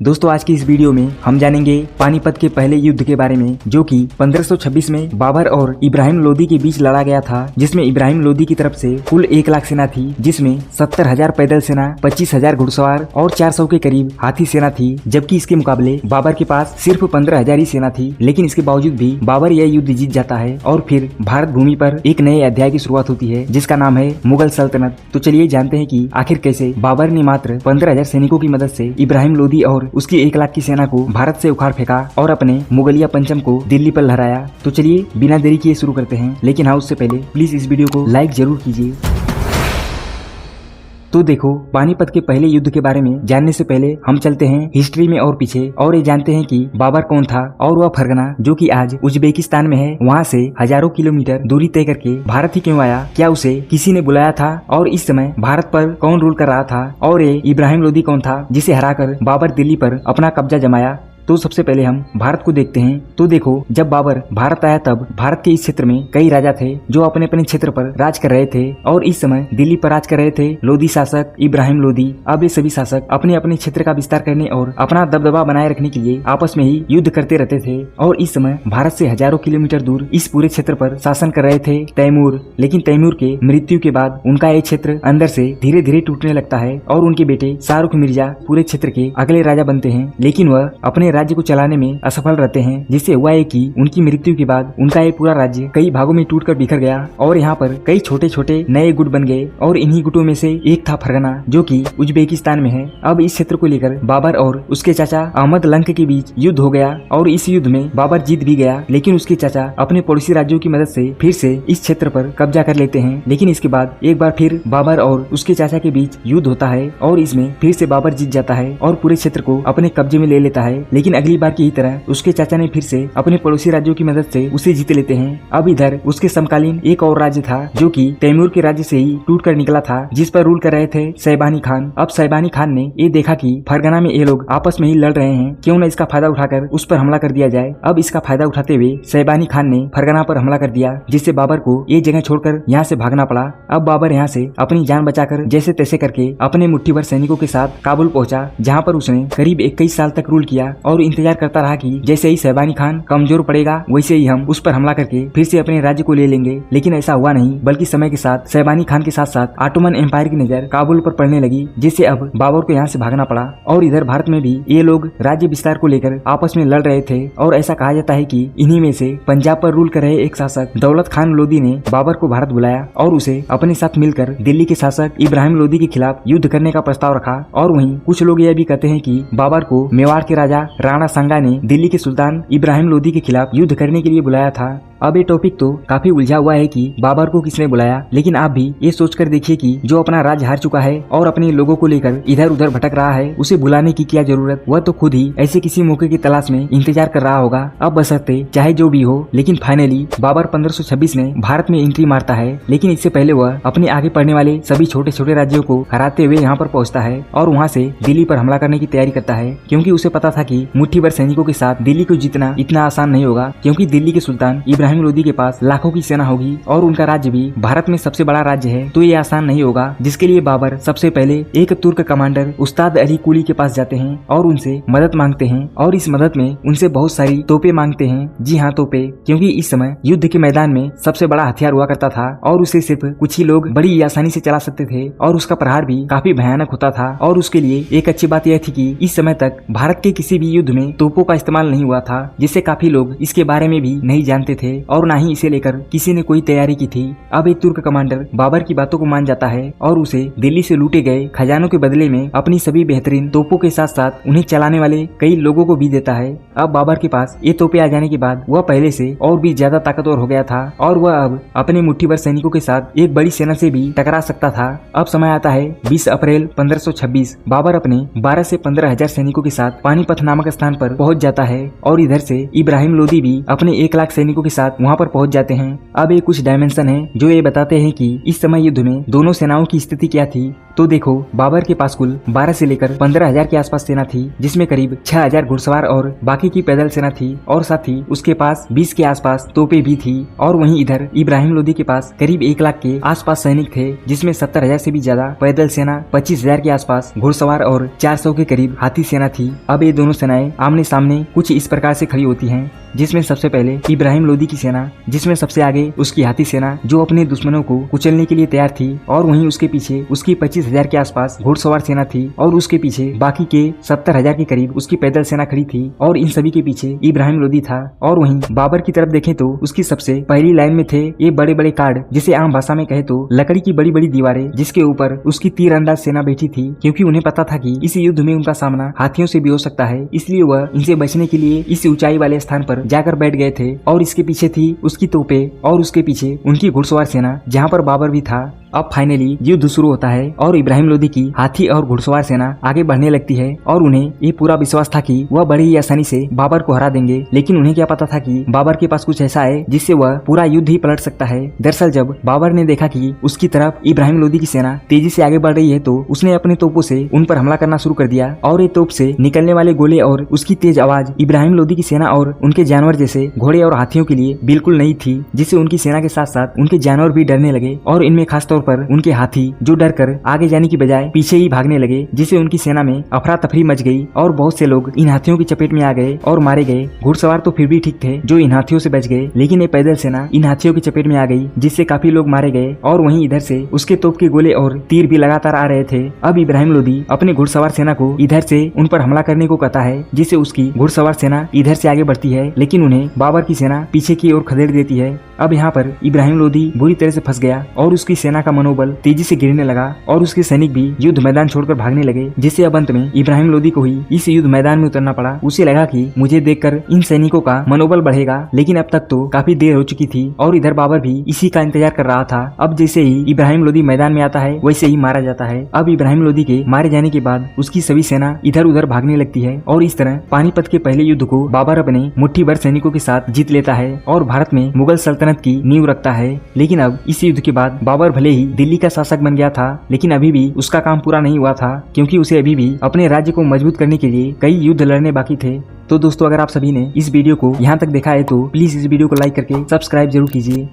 दोस्तों आज की इस वीडियो में हम जानेंगे पानीपत के पहले युद्ध के बारे में, जो कि 1526 में बाबर और इब्राहिम लोदी के बीच लड़ा गया था, जिसमें इब्राहिम लोदी की तरफ से कुल 1 लाख सेना थी, जिसमें 70,000 पैदल सेना, 25,000 घुड़सवार और 400 के करीब हाथी सेना थी, जबकि इसके मुकाबले बाबर के पास सिर्फ 15,000 ही सेना थी। लेकिन इसके बावजूद भी बाबर यह युद्ध जीत जाता है और फिर भारत भूमि पर एक नए अध्याय की शुरुआत होती है, जिसका नाम है मुगल सल्तनत। तो चलिए जानते हैं कि आखिर कैसे बाबर ने मात्र 15,000 सैनिकों की मदद से इब्राहिम लोदी और उसकी 1 लाख की सेना को भारत से उखाड़ फेंका और अपने मुगलिया पंचम को दिल्ली पर लहराया। तो चलिए बिना देरी किए शुरू करते हैं, लेकिन हाँ उससे पहले प्लीज इस वीडियो को लाइक जरूर कीजिए। तो देखो, पानीपत के पहले युद्ध के बारे में जानने से पहले हम चलते हैं हिस्ट्री में और पीछे और ये जानते हैं कि बाबर कौन था और वह फरगना जो कि आज उज्बेकिस्तान में है, वहाँ से हजारों किलोमीटर दूरी तय करके भारत ही क्यों आया, क्या उसे किसी ने बुलाया था और इस समय भारत पर कौन रूल कर रहा था, और ये इब्राहिम लोदी कौन था जिसे हराकर बाबर दिल्ली पर अपना कब्जा जमाया। तो सबसे पहले हम भारत को देखते हैं। तो देखो, जब बाबर भारत आया तब भारत के इस क्षेत्र में कई राजा थे जो अपने अपने क्षेत्र पर राज कर रहे थे और इस समय दिल्ली पर राज कर रहे थे लोदी शासक इब्राहिम लोदी। अब ये सभी शासक अपने अपने क्षेत्र का विस्तार करने और अपना दबदबा बनाए रखने के लिए आपस में ही युद्ध करते रहते थे और इस समय भारत से हजारों किलोमीटर दूर इस पूरे क्षेत्र पर शासन कर रहे थे तैमूर। लेकिन तैमूर के मृत्यु के बाद उनका ये क्षेत्र अंदर से धीरे धीरे टूटने लगता है और उनके बेटे शाहरुख मिर्जा पूरे क्षेत्र के अगले राजा बनते हैं, लेकिन वह अपने राज्य को चलाने में असफल रहते हैं, जिससे हुआ है कि उनकी मृत्यु के बाद उनका ये पूरा राज्य कई भागों में टूटकर बिखर गया और यहाँ पर कई छोटे छोटे नए गुट बन गए और इन्हीं गुटों में से एक था फरगना जो कि उज्बेकिस्तान में है। अब इस क्षेत्र को लेकर बाबर और उसके चाचा अहमद लंक के बीच युद्ध हो गया और इस युद्ध में बाबर जीत भी गया, लेकिन उसके चाचा अपने पड़ोसी राज्यों की मदद से फिर से इस क्षेत्र पर कब्जा कर लेते हैं। लेकिन इसके बाद एक बार फिर बाबर और उसके चाचा के बीच युद्ध होता है और इसमें फिर से बाबर जीत जाता है और पूरे क्षेत्र को अपने कब्जे में ले लेता है। लेकिन अगली बार की तरह उसके चाचा ने फिर से अपने पड़ोसी राज्यों की मदद से उसे जीत लेते हैं। अब इधर उसके समकालीन एक और राज्य था जो कि तैमूर के राज्य से ही टूट कर निकला था, जिस पर रूल कर रहे थे सैबानी खान। अब सैबानी खान ने ये देखा कि फरगना में ये लोग आपस में ही लड़ रहे हैं, क्यों न इसका फायदा उठाकर उस पर हमला कर दिया जाए। अब इसका फायदा उठाते हुए सैबानी खान ने फरगना पर हमला कर दिया, जिससे बाबर को ये जगह छोड़कर यहाँ से भागना पड़ा। अब बाबर यहाँ से अपनी जान बचाकर जैसे तैसे करके अपने मुट्ठी भर सैनिकों के साथ काबुल पहुंचा, जहाँ पर उसने करीब 21 साल तक रूल किया और इंतजार करता रहा कि जैसे ही सैबानी खान कमजोर पड़ेगा वैसे ही हम उस पर हमला करके फिर से अपने राज्य को ले लेंगे। लेकिन ऐसा हुआ नहीं, बल्कि समय के साथ सैबानी खान के साथ साथ ऑटोमन एम्पायर की नजर काबुल पर पड़ने लगी, जिससे अब बाबर को यहाँ से भागना पड़ा। और इधर भारत में भी ये लोग राज्य विस्तार को लेकर आपस में लड़ रहे थे और ऐसा कहा जाता है कि इन्हीं में से पंजाब पर रूल कर रहे एक शासक दौलत खान लोदी ने बाबर को भारत बुलाया और उसे अपने साथ मिलकर दिल्ली के शासक इब्राहिम लोदी के खिलाफ युद्ध करने का प्रस्ताव रखा। और वहीं कुछ लोग यह भी कहते हैं कि बाबर को मेवाड़ के राजा राणा सांगा ने दिल्ली के सुल्तान इब्राहिम लोदी के खिलाफ युद्ध करने के लिए बुलाया था। अब ये टॉपिक तो काफी उलझा हुआ है कि बाबर को किसने बुलाया, लेकिन आप भी ये सोचकर देखिए कि जो अपना राज्य हार चुका है और अपने लोगों को लेकर इधर उधर भटक रहा है, उसे बुलाने की क्या जरूरत। वह तो खुद ही ऐसे किसी मौके की तलाश में इंतजार कर रहा होगा। अब बशर्ते चाहे जो भी हो, लेकिन फाइनली बाबर 1526 में भारत में एंट्री मारता है। लेकिन इससे पहले वह अपने आगे पड़ने वाले सभी छोटे छोटे राज्यों को हराते हुए यहाँ पर पहुँचता है और वहाँ से दिल्ली पर हमला करने की तैयारी करता है, क्योंकि उसे पता था कि मुट्ठी भर सैनिकों के साथ दिल्ली को जीतना इतना आसान नहीं होगा, क्योंकि दिल्ली के सुल्तान इब्राहिम लोदी के पास लाखों की सेना होगी और उनका राज्य भी भारत में सबसे बड़ा राज्य है, तो ये आसान नहीं होगा। जिसके लिए बाबर सबसे पहले एक तुर्क कमांडर उस्ताद अली कुली के पास जाते हैं और उनसे मदद मांगते हैं और इस मदद में उनसे बहुत सारी तोपें मांगते हैं। जी हाँ, तोपें, क्योंकि इस समय युद्ध के मैदान में सबसे बड़ा हथियार हुआ करता था और उसे सिर्फ कुछ ही लोग बड़ी आसानी से चला सकते थे और उसका प्रहार भी काफी भयानक होता था। और उसके लिए एक अच्छी बात यह थी कि इस समय तक भारत के किसी भी युद्ध में तोपों का इस्तेमाल नहीं हुआ था, जिससे काफी लोग इसके बारे में भी नहीं जानते थे और न ही इसे लेकर किसी ने कोई तैयारी की थी। अब एक तुर्क कमांडर बाबर की बातों को मान जाता है और उसे दिल्ली से लूटे गए खजानों के बदले में अपनी सभी बेहतरीन तोपों के साथ साथ उन्हें चलाने वाले कई लोगों को भी देता है। अब बाबर के पास ये तोपें आ जाने के बाद वह पहले से और भी ज्यादा ताकतवर हो गया था और वह अब अपने मुट्ठी भर सैनिकों के साथ एक बड़ी सेना से भी टकरा सकता था। अब समय आता है 20 अप्रैल 1526। बाबर अपने 12 से 15,000 सैनिकों के साथ पानीपत नामक स्थान पर पहुंच जाता है और इधर से इब्राहिम लोदी भी अपने 1 लाख सैनिकों के साथ साथ वहाँ पर पहुँच जाते हैं। अब ये कुछ डायमेंशन है जो ये बताते हैं कि इस समय युद्ध में दोनों सेनाओं की स्थिति क्या थी। तो देखो, बाबर के पास कुल 12 से लेकर 15,000 के आसपास सेना थी, जिसमें करीब 6,000 घुड़सवार और बाकी की पैदल सेना थी, और साथ ही उसके पास 20 के आसपास तोपें भी थी। और वहीं इधर इब्राहिम लोदी के पास करीब 1 लाख के आसपास सैनिक थे, जिसमें 70,000 से भी ज्यादा पैदल सेना, 25,000 के आसपास घुड़सवार और 400 के करीब हाथी सेना थी। अब ये दोनों सेनाएं आमने सामने कुछ इस प्रकार से खड़ी होती हैं, जिसमें सबसे पहले इब्राहिम लोदी की सेना, जिसमें सबसे आगे उसकी हाथी सेना जो अपने दुश्मनों को कुचलने के लिए तैयार थी, और वहीं उसके पीछे उसकी 25,000 के आसपास घुड़सवार सेना थी, और उसके पीछे बाकी के 70,000 के करीब उसकी पैदल सेना खड़ी थी, और इन सभी के पीछे इब्राहिम लोदी था। और वहीं बाबर की तरफ देखें तो उसकी सबसे पहली लाइन में थे ये बड़े बड़े कार्ड, जिसे आम भाषा में कहे तो लकड़ी की बड़ी बड़ी दीवारें, जिसके ऊपर उसकी तीरंदाज सेना बैठी थी, क्योंकि उन्हें पता था कि इस युद्ध में उनका सामना हाथियों से भी हो सकता है, इसलिए वह इनसे बचने के लिए इस ऊंचाई वाले स्थान पर जाकर बैठ गए थे। और इसके पीछे थी उसकी तोपें, और उसके पीछे उनकी घुड़सवार सेना, जहाँ पर बाबर भी था। अब फाइनली युद्ध शुरू होता है और इब्राहिम लोदी की हाथी और घुड़सवार सेना आगे बढ़ने लगती है, और उन्हें ये पूरा विश्वास था कि वह बड़ी ही आसानी से बाबर को हरा देंगे। लेकिन उन्हें क्या पता था कि बाबर के पास कुछ ऐसा है जिससे वह पूरा युद्ध ही पलट सकता है। दरअसल जब बाबर ने देखा कि उसकी तरफ इब्राहिम लोदी की सेना तेजी से आगे बढ़ रही है, तो उसने अपने तोपों से उन पर हमला करना शुरू कर दिया, और ये तोप से निकलने वाले गोले और उसकी तेज आवाज इब्राहिम लोदी की सेना और उनके जानवर जैसे घोड़े और हाथियों के लिए बिल्कुल नई थी, जिससे उनकी सेना के साथ साथ उनके जानवर भी डरने लगे, और इनमें खासतौर पर उनके हाथी जो डर कर आगे जाने की बजाय पीछे ही भागने लगे, जिससे उनकी सेना में अफरा तफरी मच गई, और बहुत से लोग इन हाथियों की चपेट में आ गए और मारे गए। घुड़सवार तो फिर भी ठीक थे जो इन हाथियों से बच गए, लेकिन ये पैदल सेना इन हाथियों की चपेट में आ गई, जिससे काफी लोग मारे गए। और वहीं इधर से उसके तोप के गोले और तीर भी लगातार आ रहे थे। अब इब्राहिम लोदी अपने घुड़सवार सेना को इधर से उन पर हमला करने को कहता है, जिससे उसकी घुड़सवार सेना इधर से आगे बढ़ती है, लेकिन उन्हें बाबर की सेना पीछे की ओर खदेड़ देती है। अब यहाँ पर इब्राहिम लोदी बुरी तरह से फंस गया, और उसकी सेना का मनोबल तेजी से गिरने लगा, और उसके सैनिक भी युद्ध मैदान छोड़कर भागने लगे, जिससे अब अंत में इब्राहिम लोदी को ही इस युद्ध मैदान में उतरना पड़ा। उसे लगा कि मुझे देखकर इन सैनिकों का मनोबल बढ़ेगा, लेकिन अब तक तो काफी देर हो चुकी थी, और इधर बाबर भी इसी का इंतजार कर रहा था। अब जैसे ही इब्राहिम लोदी मैदान में आता है, वैसे ही मारा जाता है। अब इब्राहिम लोदी के मारे जाने के बाद उसकी सभी सेना इधर उधर भागने लगती है, और इस तरह पानीपत के पहले युद्ध को बाबर अपने मुट्ठी भर सैनिकों के साथ जीत लेता है, और भारत में मुगल सल्तनत की नींव रखता है। लेकिन अब इस युद्ध के बाद बाबर भले ही दिल्ली का शासक बन गया था, लेकिन अभी भी उसका काम पूरा नहीं हुआ था, क्योंकि उसे अभी भी अपने राज्य को मजबूत करने के लिए कई युद्ध लड़ने बाकी थे। तो दोस्तों, अगर आप सभी ने इस वीडियो को यहाँ तक देखा है तो प्लीज इस वीडियो को लाइक करके सब्सक्राइब जरूर कीजिए।